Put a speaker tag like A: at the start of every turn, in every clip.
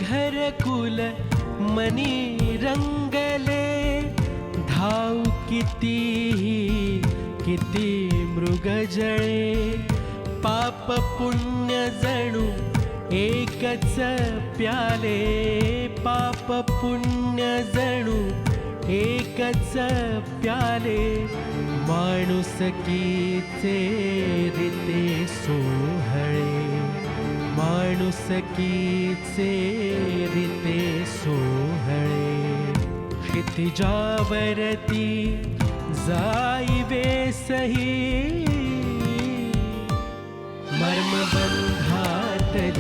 A: घरकुल मनी रंगले, धाव किती मृग जळे, पाप पुण्य जणू एकच प्याले, पाप पुण्य जणू एकच प्याले, माणुसकीचे रीते सोहळे, माणुसकीचे रीते सोहळे, क्षितिजावरती जाईवे सही, मर्मबंधातली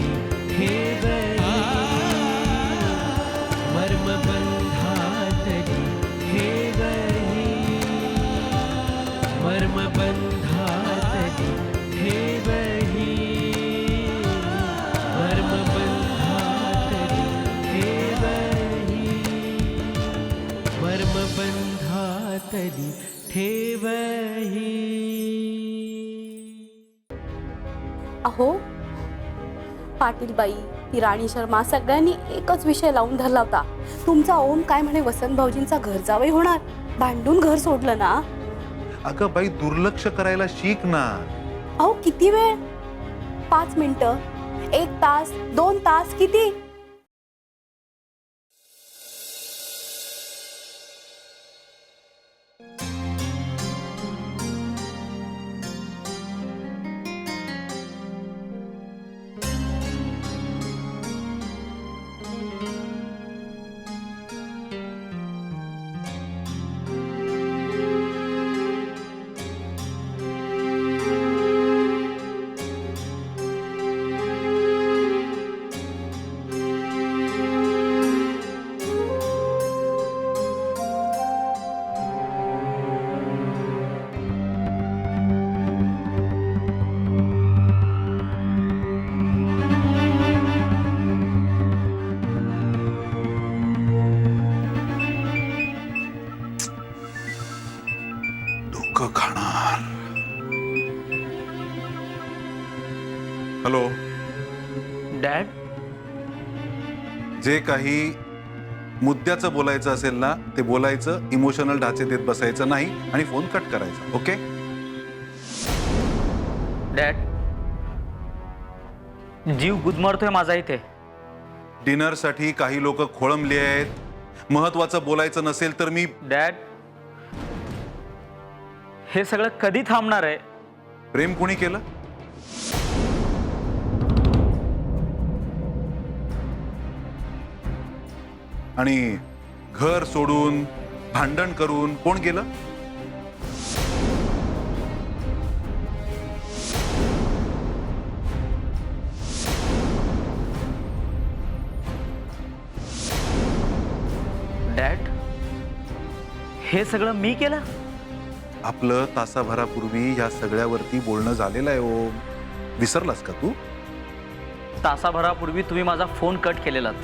A: ठेवली, मर्मबंधातली ठेवली, मर्मबंधातली ठेवली, मर्मबंधातली ठेवली, मर्मबंधातली ठेवली.
B: अहो पाटीलबाई, ती राणी शर्मा सगळ्यांनी एकच विषय लावून धरला होता. तुमचा ओम काय म्हणे, वसंत भाऊजींचा घर जावई होणार, भांडून घर सोडलं ना.
C: अगं बाई, दुर्लक्ष करायला शिक ना.
B: अहो किती वेळ, 5 मिनिटं, 1 तास, 2 तास, किती?
C: खाणार. हॅलो
D: डॅड,
C: जे काही मुद्द्याचं बोलायचं असेल ना ते बोलायचं, इमोशनल ढाचे देत बसायचं नाही आणि फोन कट करायचा. ओके
D: डॅड, जीव गुदमरतोय माझा इथे.
C: डिनरसाठी काही लोक खोळंबली आहेत. महत्वाचं बोलायचं नसेल तर मी.
D: डॅड, हे सगळं कधी थांबणार आहे?
C: प्रेम कोणी केलं? आणि घर सोडून भांडण करून कोण गेलं?
D: डॅड, हे सगळं मी केलं?
C: आपलं तासाभरापूर्वी या सगळ्यावरती बोलणं झालेलं आहे. ओ, विसरलास का तू?
D: तासाभरापूर्वी तुम्ही माझा फोन कट केलेलात.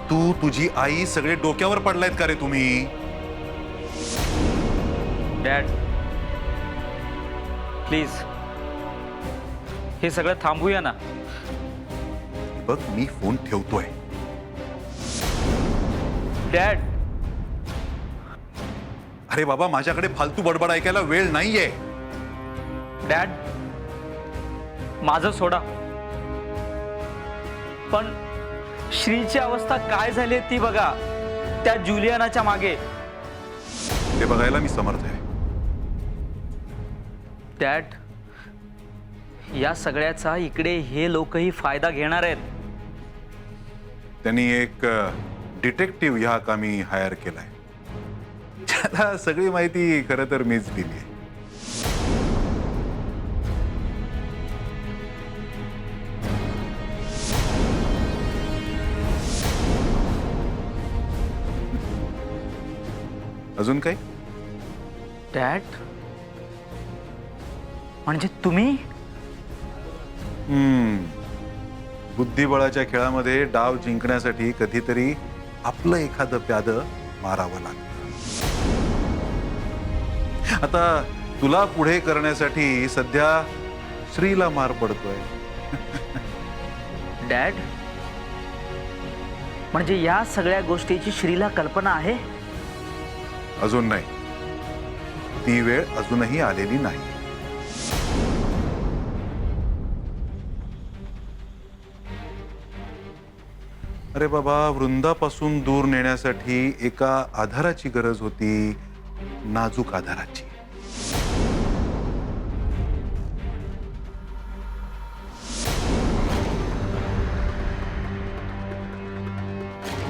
C: तू, तुझी आई सगळे डोक्यावर पडलायत का रे तुम्ही?
D: डॅड प्लीज, हे सगळं थांबूया ना.
C: बघ, मी फोन ठेवतोय.
D: डॅड,
C: अरे बाबा, माझ्याकडे फालतू बडबड ऐकायला वेळ नाहीये.
D: डॅड, माझं सोडा, पण श्रीची अवस्था काय झाली ती बघा, त्या जुलियानाच्या मागे.
C: ते बघायला मी समर्थ आहे.
D: डॅड, या सगळ्याचा इकडे हे लोकही फायदा घेणार आहेत.
C: त्यांनी एक डिटेक्टिव्ह ह्या कामी हायर केलाय. त्याला सगळी माहिती खरं तर मीच दिली आहे. अजून काही?
D: डॅड, म्हणजे तुम्ही?
C: बुद्धिबळाच्या खेळामध्ये डाव जिंकण्यासाठी कधीतरी आपलं एखादं प्यादं मारावं लागतं. आता तुला पुढे करण्यासाठी सध्या श्रीला मार पडतोय.
D: डॅड, म्हणजे या सगळ्या गोष्टीची श्रीला कल्पना आहे?
C: अजून नाही, ती वेळ अजूनही आलेली नाही. अरे बाबा, वृंदापासून दूर नेण्यासाठी एका आधाराची गरज होती, नाजूक आधाराची.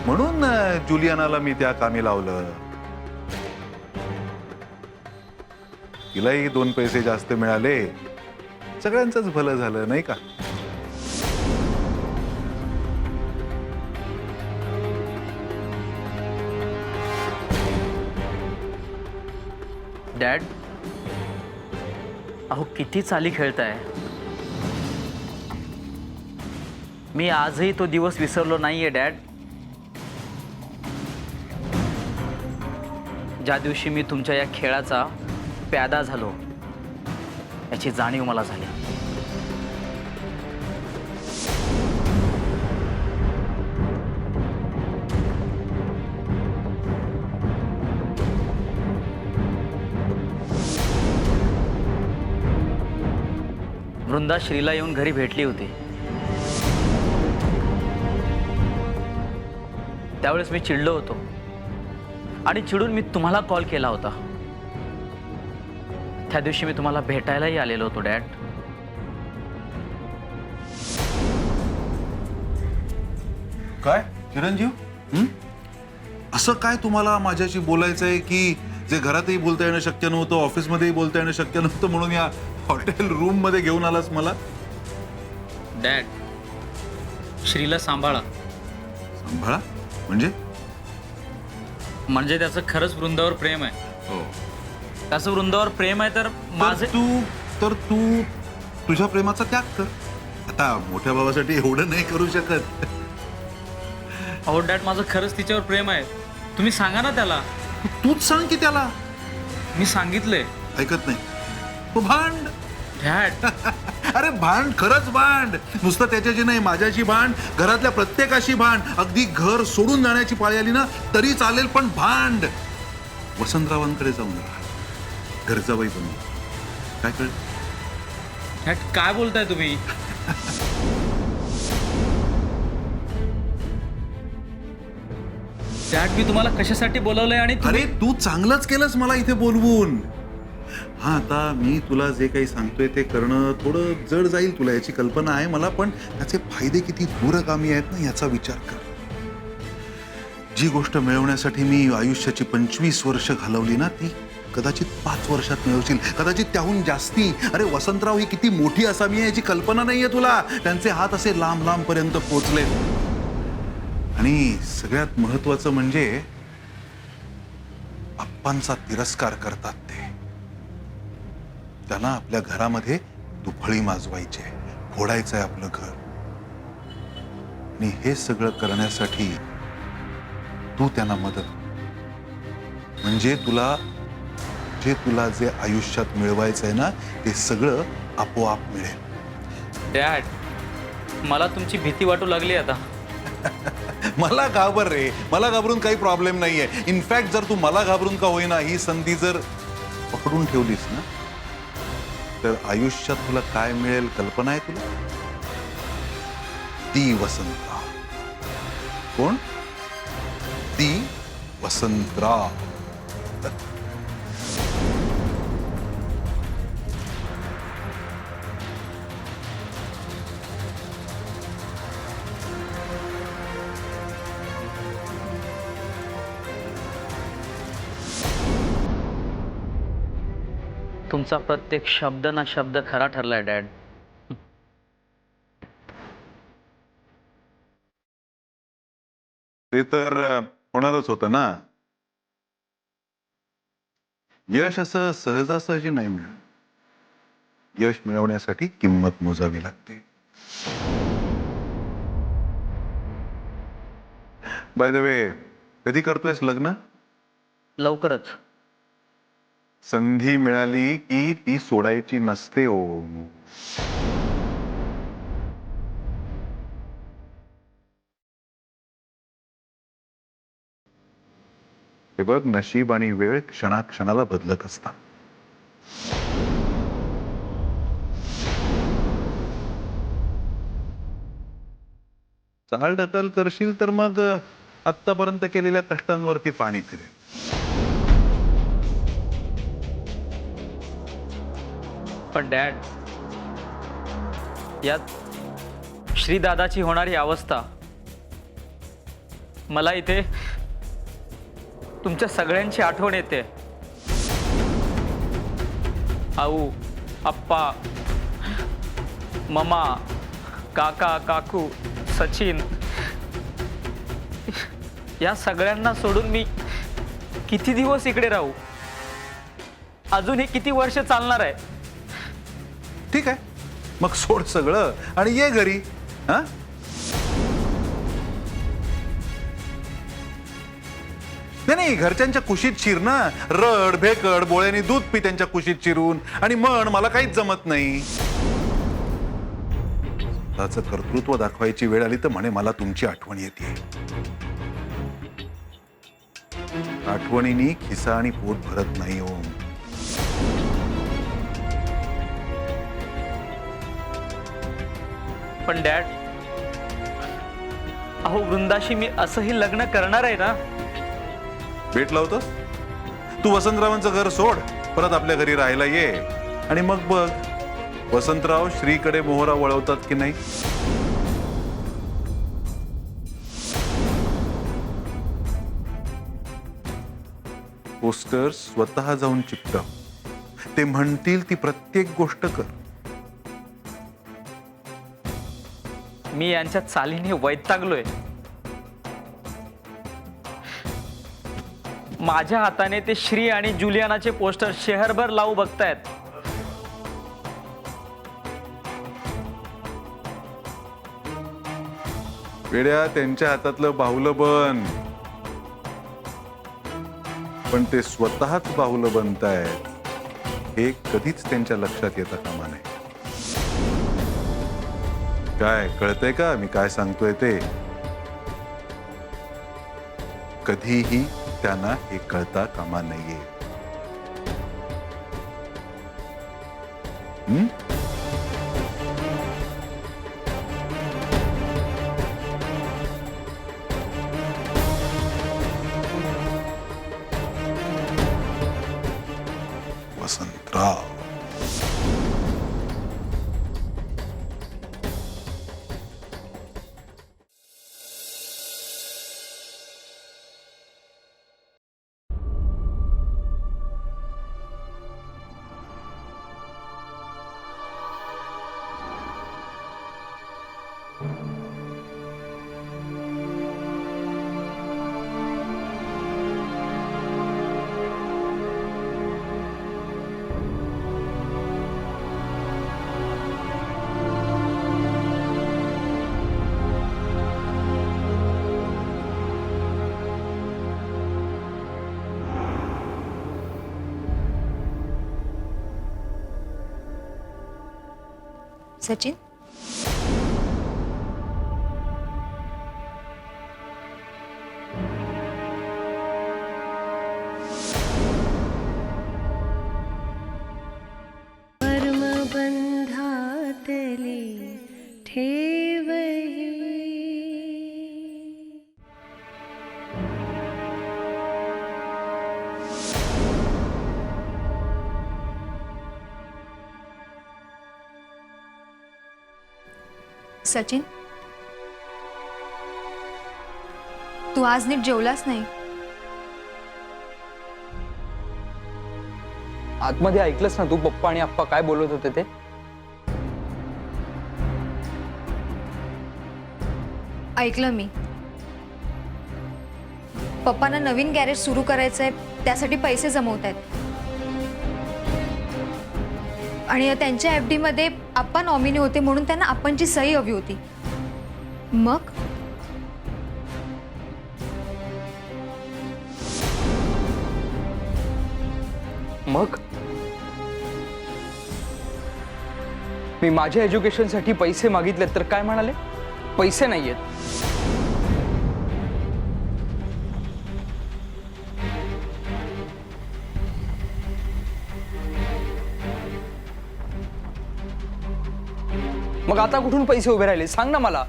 C: म्हणून जुलियानाला मी त्या कामी लावलं. तिलाही 2 पैसे जास्त मिळाले, सगळ्यांचंच भलं झालं, नाही का?
D: डॅड, अहो किती चाली खेळताय. मी आजही तो दिवस विसरलो नाहीये डॅड, ज्या दिवशी मी तुमच्या या खेळाचा प्यादा झालो, याची जाणीव मला झाली. वृंदा श्रीला येऊन घरी भेटली होती. त्यावेळेस मी चिडलो होतो आणि चिडून मी तुम्हाला कॉल केला होता. त्या दिवशी मी तुम्हाला भेटायलाही आलेलो होतो डॅड.
C: काय चिरंजीव, असं काय तुम्हाला माझ्याशी बोलायचंय की जे घरातही बोलता येणं शक्य नव्हतं, ऑफिसमध्येही बोलता येणं शक्य नव्हतं, म्हणून या हॉटेल रूम मध्ये घेऊन आलास मला?
D: डॅड, श्रीला सांभाळा.
C: सांभाळा म्हणजे?
D: म्हणजे त्याचं खरंच वृंदावर प्रेम आहे.
C: हो.
D: त्याचं वृंदावर प्रेम आहे तर माझे
C: तू तुझ्या प्रेमाचा त्याग कर. आता मोठ्या भावासाठी एवढं नाही करू शकत.
D: अहो डॅड, माझं खरंच तिच्यावर प्रेम आहे. तुम्ही सांगा ना त्याला.
C: तूच सांग की त्याला.
D: मी सांगितलंय.
C: ऐकत नाही. तू भांड.
D: डॅड,
C: अरे भांड, खरंच भांड. नुसतं त्याच्याशी नाही, माझ्याशी भांड, घरातल्या प्रत्येकाशी भांड. अगदी घर सोडून जाण्याची पाळी आली ना तरी चालेल, पण भांड. वसंतरावांकडे जाऊन राहा, घरजाबाई बनू. काय कळलं?
D: डॅड काय बोलताय तुम्ही? डॅड, मी तुम्हाला कशासाठी बोलवलंय? आणि
C: अरे तू चांगलंच केलंस मला इथे बोलवून. हा, आता मी तुला जे काही सांगतोय ते करणं थोडं जड जाईल तुला, याची कल्पना आहे मला, पण त्याचे फायदे किती दूरगामी आहेत ना याचा विचार कर. जी गोष्ट मिळवण्यासाठी मी आयुष्याची 25 वर्ष घालवली ना, ती कदाचित 5 वर्षात मिळवशील, कदाचित त्याहून जास्ती. अरे वसंतराव ही किती मोठी असामी आहे याची कल्पना नाहीये तुला. त्यांचे हात असे लांब लांब पर्यंत पोचले. आणि सगळ्यात महत्वाचं म्हणजे आप्पांचा तिरस्कार करतात ते. त्यांना आपल्या घरामध्ये दुफळी माजवायची, फोडायचंय आपलं घर. आणि हे सगळं करण्यासाठी तू त्यांना मदत, म्हणजे तुला जे आयुष्यात मिळवायचंय ना ते सगळं आपोआप मिळेल.
D: डॅड, मला तुमची भीती वाटू लागली आता.
C: मला घाबर रे, मला घाबरून काही प्रॉब्लेम नाहीये. इनफॅक्ट जर तू मला घाबरून का होईना ही संधी जर पकडून ठेवलीस ना, तर आयुष्यात तुला काय मिळेल कल्पना आहे तुला? ती वसंतराव. कोण? ती वसंतराव.
D: तुमचा प्रत्येक शब्द ना शब्द खरा ठरलाय डॅड.
C: ते तर होणारच होतं ना. यश असं सहजासहजी नाही मिळत. यश मिळवण्यासाठी किंमत मोजावी लागते. बाय द वे, कधी करतोयस लग्न?
D: लवकरच.
C: संधी मिळाली की ती सोडायची नसते. ओ हे बघ, नशीब आणि वेळ क्षणाक्षणाला बदलत असतात. चालढकल करशील तर मग आत्तापर्यंत केलेल्या कष्टांवरती पाणी फिरेल.
D: पण डॅड, यात श्रीदादाची होणारी अवस्था, मला इथे तुमच्या सगळ्यांची आठवण येते. आऊ, आप्पा, ममा, काका, काकू, सचिन, या सगळ्यांना सोडून मी किती दिवस इकडे राहू? अजून हे किती वर्ष चालणार आहे?
C: ठीक आहे, मग सोड सगळं आणि ये घरी. हा, नाही, घरच्यांच्या कुशीत शिर ना. रड भेकड बोळ्यानी दूध पी त्यांच्या कुशीत शिरून आणि म्हण मला काहीच जमत नाही. स्वतःचं कर्तृत्व दाखवायची वेळ आली तर म्हणे मला तुमची आठवण येते. आठवणींनी खिसा आणि पोट भरत नाही ओम.
D: पण डॅड, अहो वृंदाशी मी असंही लग्न करणार आहे ना.
C: भेट लावतोस तू? वसंतरावांचं घर सोड, परत आपल्या घरी राहायला ये आणि मग बघ वसंतराव श्रीकडे मोहरा वळवतात की नाही. पोस्टर स्वतः जाऊन चिपटव. ते म्हणतील ती प्रत्येक गोष्ट कर.
D: मी यांच्या चालीने वैतागलोय. माझ्या हाताने ते श्री आणि जुलियानाचे पोस्टर शहरभर लावू बघतायत.
C: वेड्या, त्यांच्या हातातलं बाहुलं बन, पण ते स्वतःच बाहुलं बनतायत हे कधीच त्यांच्या लक्षात येता कामा नये. काय कळतंय का मी काय सांगतोय ते? कधीही त्यांना हे कळता कामा नये. वसंतराव,
E: सचिन,
F: कर्मबंधातली ठेवही.
E: सचिन, तू आज नीट जेवलास नाही.
G: आतमध्ये ऐकलंस ना तू पप्पा आणि आप्पा काय बोलत होते ते?
E: ऐकलं मी. पप्पांना नवीन गॅरेज सुरू करायचंय, त्यासाठी पैसे जमवतायत आणि त्यांच्या FD मध्ये आप्पा नॉमिनी होते म्हणून त्यांना आप्पांची सही हवी होती. मग
G: मग मी माझ्या एज्युकेशनसाठी पैसे मागितले तर काय म्हणाले? पैसे नाहीयेत. मग आता कुठून पैसे उभे राहिले सांग ना मला.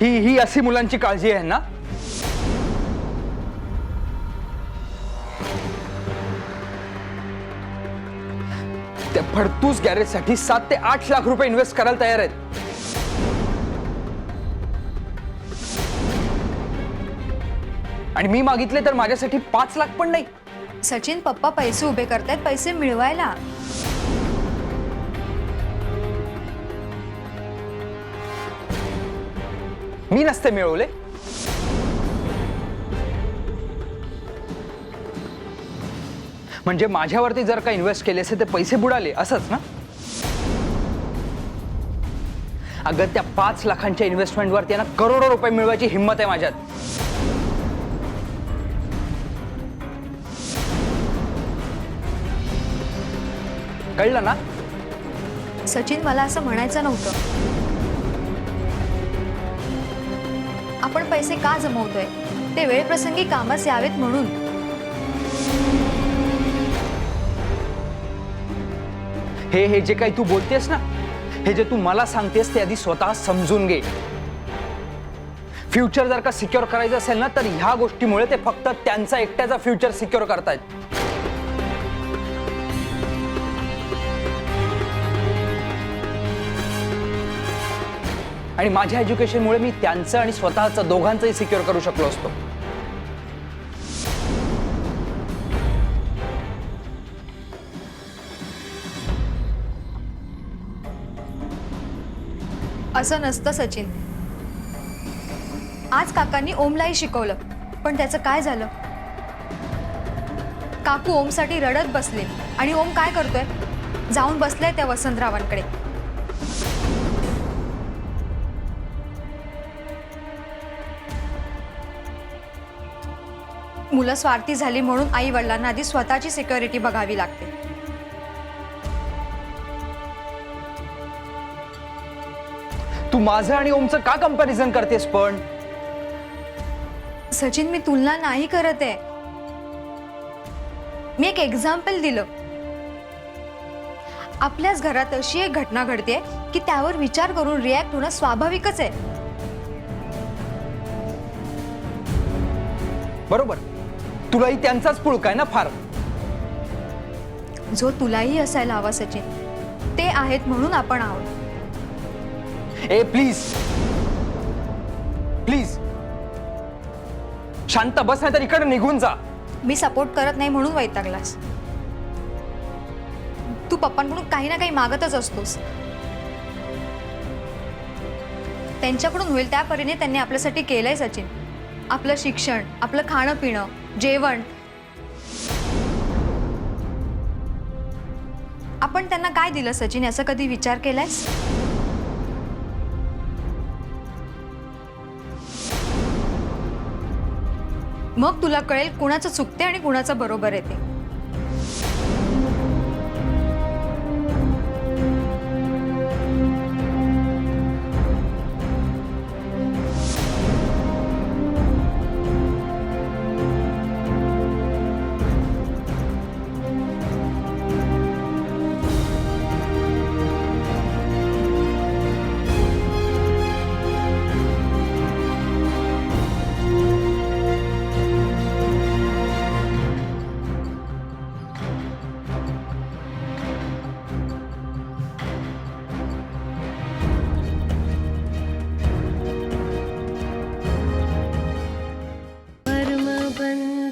G: ही अशी मुलांची काळजी आहे ना. त्या फडतूस गॅरेजसाठी 7 ते 8 लाख रुपये इन्व्हेस्ट करायला तयार आहेत. आणि मी मागितले तर माझ्यासाठी 5 लाख पण नाही.
E: सचिन, पप्पा पैसे उभे करतायत पैसे मिळवायला.
G: मी नसते मिळवले. म्हणजे माझ्यावरती जर का इन्व्हेस्ट केले असते ते पैसे बुडाले असंच ना. अगं त्या 5 लाखांच्या इन्व्हेस्टमेंटवरती ना करोडो रुपये मिळवायची हिंमत आहे माझ्यात. कळलं ना.
E: सचिन, मला असं म्हणायचं नव्हतं. आपण पैसे का जमवतोय ते वेळप्रसंगी कामास यावेत म्हणून.
G: हे जे काही तू बोलतेस ना, हे जे तू मला सांगतेस ते आधी स्वतः समजून घे. फ्युचर जर का सिक्युअर करायचं असेल ना तर ह्या गोष्टीमुळे ते फक्त त्यांचा एकट्याचा फ्युचर सिक्युअर करतायत. आणि माझ्या एज्युकेशनमुळे मी त्यांचं आणि स्वतःचं दोघांचंही सिक्युअर करू शकलो असतो.
E: असं नसतं सचिन. आज काकांनी ओमलाही शिकवलं, पण त्याचं काय झालं. काकू ओमसाठी रडत बसले आणि ओम काय करतोय, जाऊन बसलाय त्या वसंतरावांकडे. मुलं स्वार्थी झाली म्हणून आई वडिलांना आधी स्वतःची सिक्युरिटी बघावी लागते.
G: तू माझं आणि ओमचं का कंपॅरिझन करतेस पण.
E: सचिन, मी तुलना नाही करत आहे. मी एक एक्झाम्पल दिलं. आपल्याच घरात अशी एक घटना घडते की त्यावर विचार करून रिॲक्ट होणं स्वाभाविकच आहे.
G: बरोबर. तुलाही त्यांचाच पुळका आहे ना फार.
E: जो तुलाही असायला हवा सचिन. ते आहेत म्हणून आपण आहोत.
G: ए प्लीज प्लीज शांत बस, नाही तर इकडे निघून जा.
E: मी सपोर्ट करत नाही म्हणून वैतागलास. तू पप्पांकडून काही ना काही मागतच असतोस. त्यांच्याकडून होईल त्या परीने त्यांनी आपल्यासाठी केलंय सचिन. आपलं शिक्षण, आपलं खाणं पिणं, जेवण. आपण त्यांना काय दिलं सचिन, याचा कधी विचार केलायस. मग तुला कळेल कुणाचं चुकते आणि कुणाचं बरोबर आहे ते.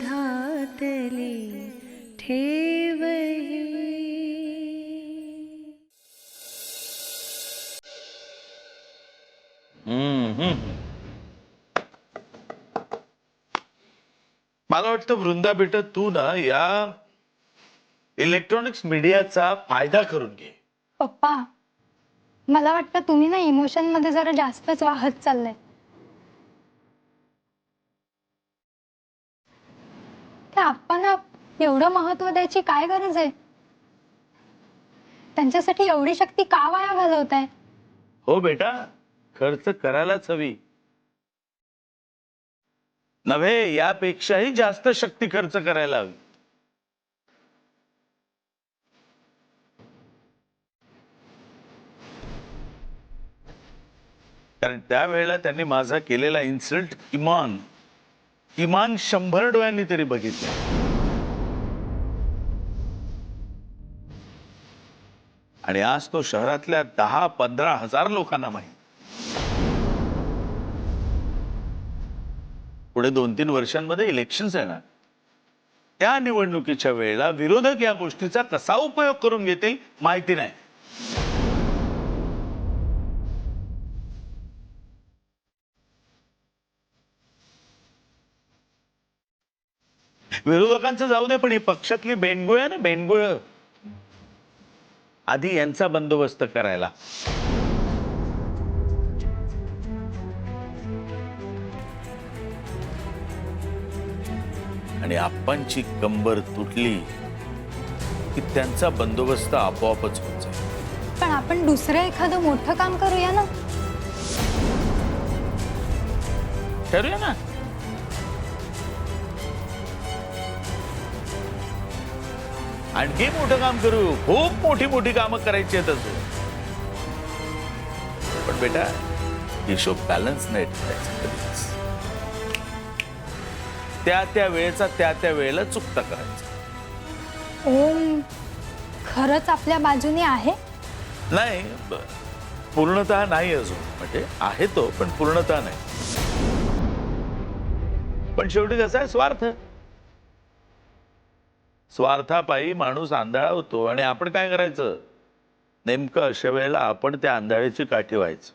A: कर्मबंधातली ठेवही.
F: मला वाटतं वृंदा बेटा, तू ना या इलेक्ट्रॉनिक्स मीडियाचा फायदा करून घे.
H: पप्पा, मला वाटतं तुम्ही ना इमोशन मध्ये जरा जास्तच वाहत चाललाय. त्या आप्पांना एवढं महत्व द्यायची काय गरज आहे. त्यांच्यासाठी एवढी शक्ती का वाया घालवताय.
F: हो बेटा, खर्च करायलाच हवी. नव्हे, यापेक्षाही जास्त शक्ती खर्च करायला हवी. कारण त्यावेळेला त्यांनी माझा केलेला इन्सल्ट किमान 100 डोळ्यांनी तरी बघितलं. आणि आज तो शहरातल्या 10-15 हजार लोकांना माहित. पुढे 2-3 वर्षांमध्ये इलेक्शन्स येणार. त्या निवडणुकीच्या वेळेला विरोधक या गोष्टीचा कसा उपयोग करून घेतील माहिती नाही. विरोधकांचं जाऊ दे, पण ही पक्षातली बेंडगुळ आहे ना, बेंडगुळ, आधी यांचा बंदोबस्त करायला. आणि आप्पांची कंबर तुटली की त्यांचा बंदोबस्त आपोआपच होत जाईल.
H: पण आपण दुसरं एखादं मोठं काम करूया ना.
F: ठरूया ना. आणखी मोठं काम करू. खूप मोठी मोठी कामं करायची आहेत अजून. पण बेटा, हिशोब बॅलन्स नाही ठेवायचा कधीच. त्या वेळेचा त्या वेळेला चुकता करायचा.
H: ओम खरंच आपल्या बाजूने आहे.
F: नाही, पूर्णतः नाही अजून. म्हणजे आहे तो, पण पूर्णतः नाही. पण शेवटी कसं आहे, स्वार्थापायी माणूस आंधळा होतो. आणि आपण काय करायचं, नेमकं अशा वेळेला आपण त्या आंधळ्याची काठी व्हायचं.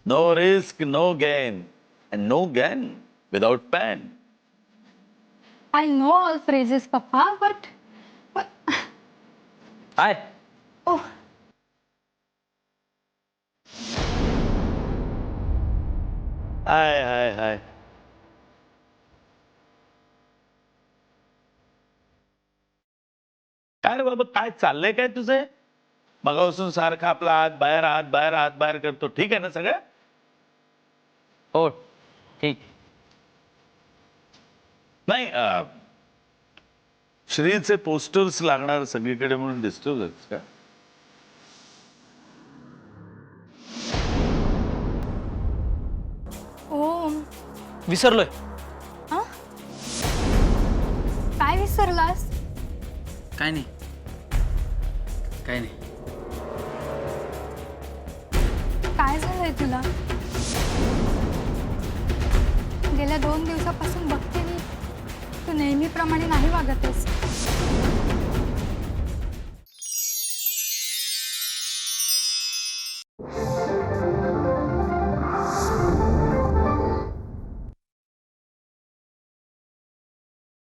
F: No risk no gain, and no gain without pain.
H: I know all phrases पप्पा, बट
D: काय
H: ओ
F: हाय हाय हाय. काय रे बाबा, काय चाललंय काय तुझे? मगापासून सारखा आपला हात बाहेर करतो. ठीक आहे ना सगळं?
D: हो ठीक.
F: नाही, श्रीचे पोस्टर्स लागणार सगळीकडे म्हणून डिस्टर्ब झालीस का?
H: ओम
D: विसरलोय.
H: हा काय विसरलास?
D: काय नाही, काय नाही.
H: काय झालंय तुला? गेल्या 2 दिवसापासून बघते मी, तू नेहमीप्रमाणे नाही वागतेस.